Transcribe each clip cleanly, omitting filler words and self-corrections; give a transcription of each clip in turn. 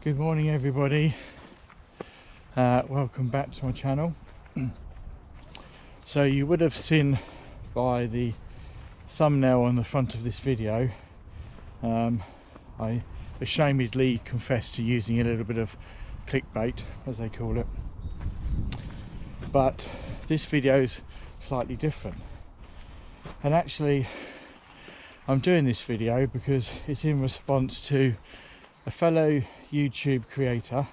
Good morning everybody, welcome back to my channel. So you would have seen by the thumbnail on the front of this video, I ashamedly confess to using a little bit of clickbait, as they call it, but this video is slightly different. And actually I'm doing this video because it's in response to a fellow YouTube creator,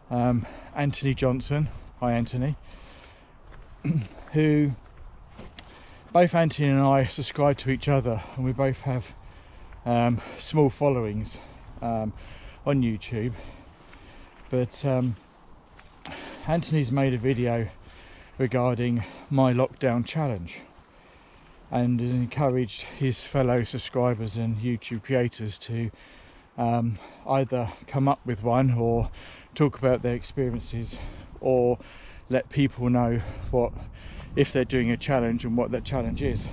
Anthony Johnson. Hi Anthony. Who both Anthony and I subscribe to each other, and we both have small followings on YouTube, but Anthony's made a video regarding my lockdown challenge and has encouraged his fellow subscribers and YouTube creators to either come up with one or talk about their experiences, or let people know what if they're doing a challenge and what that challenge is.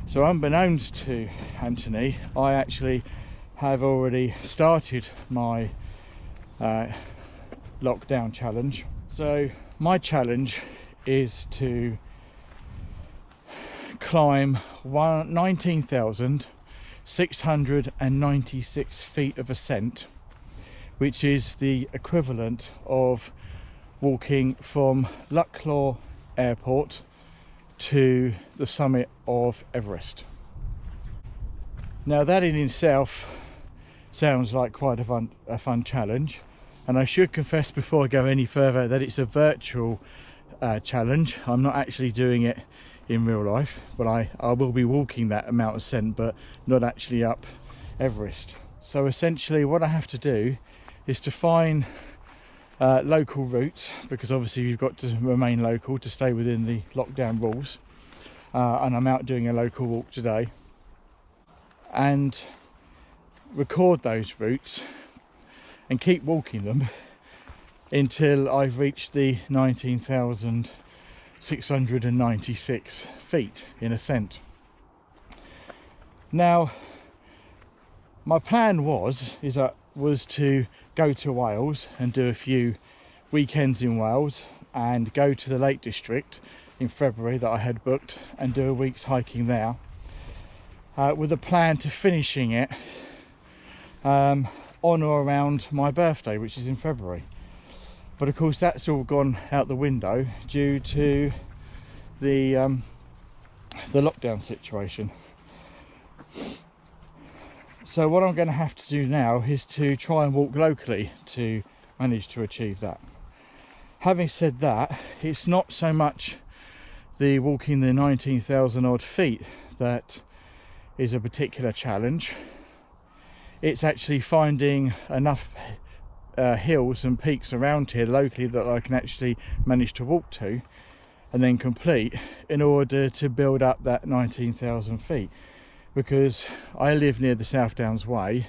So unbeknownst to Anthony, I actually have already started my lockdown challenge. So my challenge is to climb 19,696 feet of ascent, which is the equivalent of walking from Lukla Airport to the summit of Everest. Now that in itself sounds like quite a fun challenge, and I should confess before I go any further that it's a virtual challenge. I'm not actually doing it in real life, but I will be walking that amount of ascent, but not actually up Everest. So essentially what I have to do is to find local routes, because obviously you've got to remain local to stay within the lockdown rules, and I'm out doing a local walk today, and record those routes and keep walking them until I've reached the 19,696 feet in ascent. Now my plan was to go to Wales and do a few weekends in Wales and go to the Lake District in February that I had booked and do a week's hiking there, with a plan to finishing it on or around my birthday, which is in February. But of course that's all gone out the window due to the lockdown situation. So what I'm going to have to do now is to try and walk locally to manage to achieve that. Having said that, it's not so much the walking the 19,000 odd feet that is a particular challenge. It's actually finding enough hills and peaks around here locally that I can actually manage to walk to and then complete in order to build up that 19,000 feet, because I live near the South Downs Way,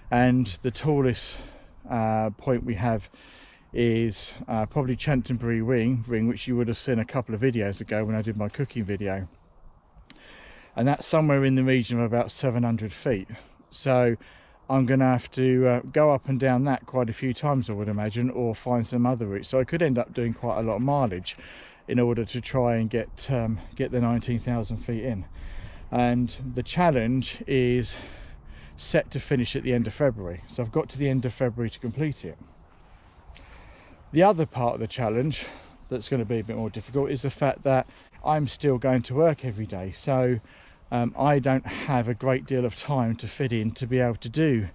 and the tallest point we have is probably Chantonbury Ring, which you would have seen a couple of videos ago when I did my cooking video, and that's somewhere in the region of about 700 feet. So I'm going to have to go up and down that quite a few times, I would imagine, or find some other routes. So I could end up doing quite a lot of mileage in order to try and get the 19,000 feet in. And the challenge is set to finish at the end of February, so I've got to the end of February to complete it. The other part of the challenge that's going to be a bit more difficult is the fact that I'm still going to work every day, so I don't have a great deal of time to fit in to be able to do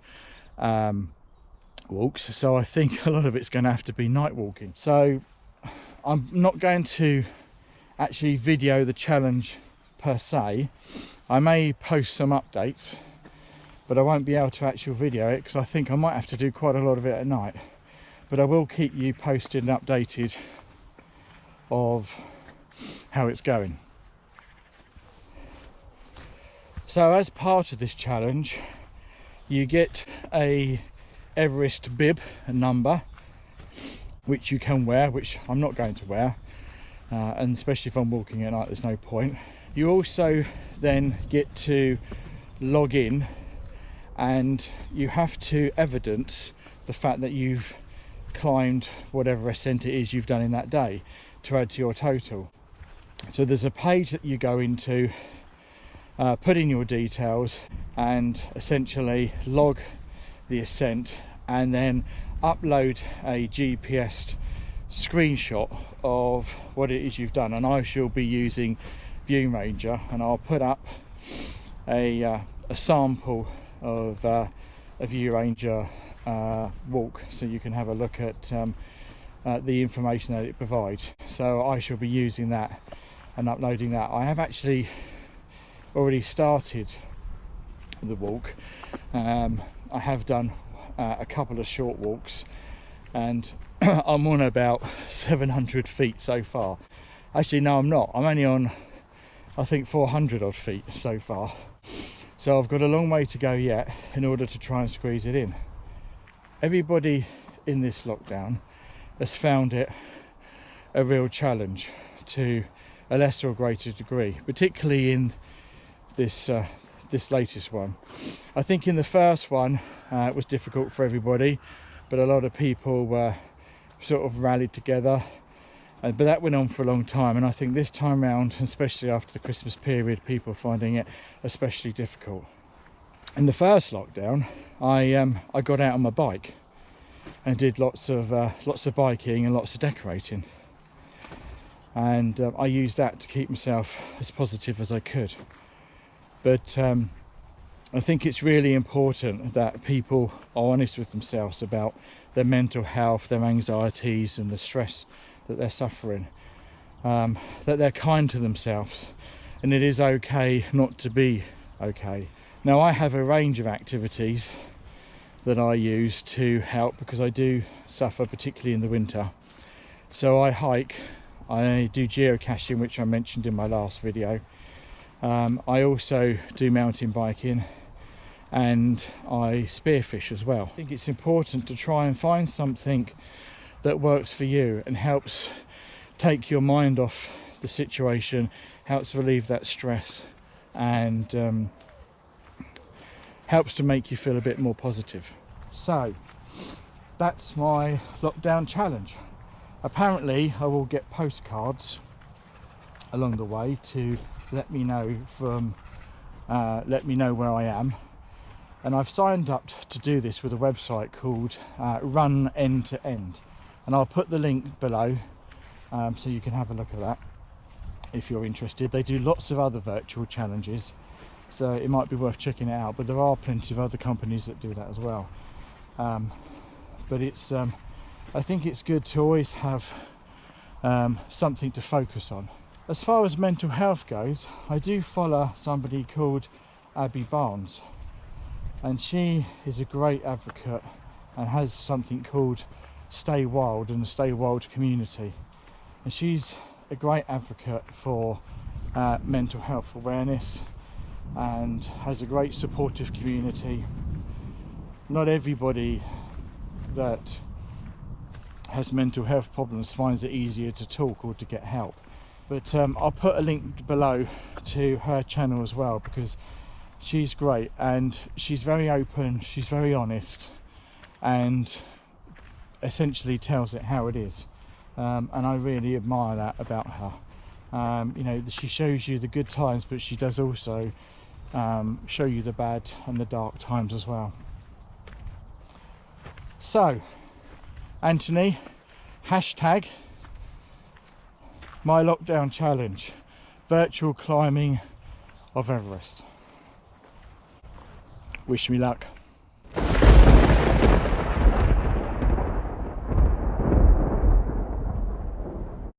walks, so I think a lot of it's going to have to be night walking. So I'm not going to actually video the challenge per se. I may post some updates, but I won't be able to actually video it because I think I might have to do quite a lot of it at night. But I will keep you posted and updated of how it's going. So as part of this challenge, you get a Everest bib, a number, which you can wear, which I'm not going to wear, and especially if I'm walking at night, there's no point. You also then get to log in, and you have to evidence the fact that you've climbed whatever ascent it is you've done in that day to add to your total. So there's a page that you go into, put in your details and essentially log the ascent, and then upload a GPS screenshot of what it is you've done. And I shall be using View Ranger, and I'll put up a sample of a View Ranger walk, so you can have a look at the information that it provides. So I shall be using that and uploading that. I have actually already started the walk. I have done a couple of short walks, and I'm on about 700 feet so far. Actually no, I'm not, I'm only on I think 400 odd feet so far, so I've got a long way to go yet in order to try and squeeze it in. Everybody in this lockdown has found it a real challenge to a lesser or greater degree, particularly in this latest one. I think in the first one it was difficult for everybody, but a lot of people were sort of rallied together, but that went on for a long time. And I think this time round, especially after the Christmas period, people are finding it especially difficult. In the first lockdown, I got out on my bike and did lots of biking and lots of decorating, and I used that to keep myself as positive as I could. But I think it's really important that people are honest with themselves about their mental health, their anxieties and the stress that they're suffering, that they're kind to themselves, and it is okay not to be okay. Now I have a range of activities that I use to help, because I do suffer, particularly in the winter. So I hike, I do geocaching, which I mentioned in my last video. I also do mountain biking, and I spearfish as well. I think it's important to try and find something that works for you and helps take your mind off the situation, helps relieve that stress, and helps to make you feel a bit more positive. So that's my lockdown challenge. Apparently I will get postcards along the way to let me know where I am, and I've signed up to do this with a website called Run End to End, and I'll put the link below so you can have a look at that if you're interested. They do lots of other virtual challenges, so it might be worth checking it out, but there are plenty of other companies that do that as well. But it's I think it's good to always have something to focus on. As far as mental health goes, I do follow somebody called Abby Barnes, and she is a great advocate and has something called Stay Wild and the Stay Wild community, and she's a great advocate for mental health awareness and has a great supportive community. Not everybody that has mental health problems finds it easier to talk or to get help, but I'll put a link below to her channel as well, because she's great and she's very open, she's very honest, and essentially tells it how it is, and I really admire that about her. You know, she shows you the good times, but she does also show you the bad and the dark times as well. So Anthony, hashtag mylockdownchallenge, virtual climbing of Everest. Wish me luck.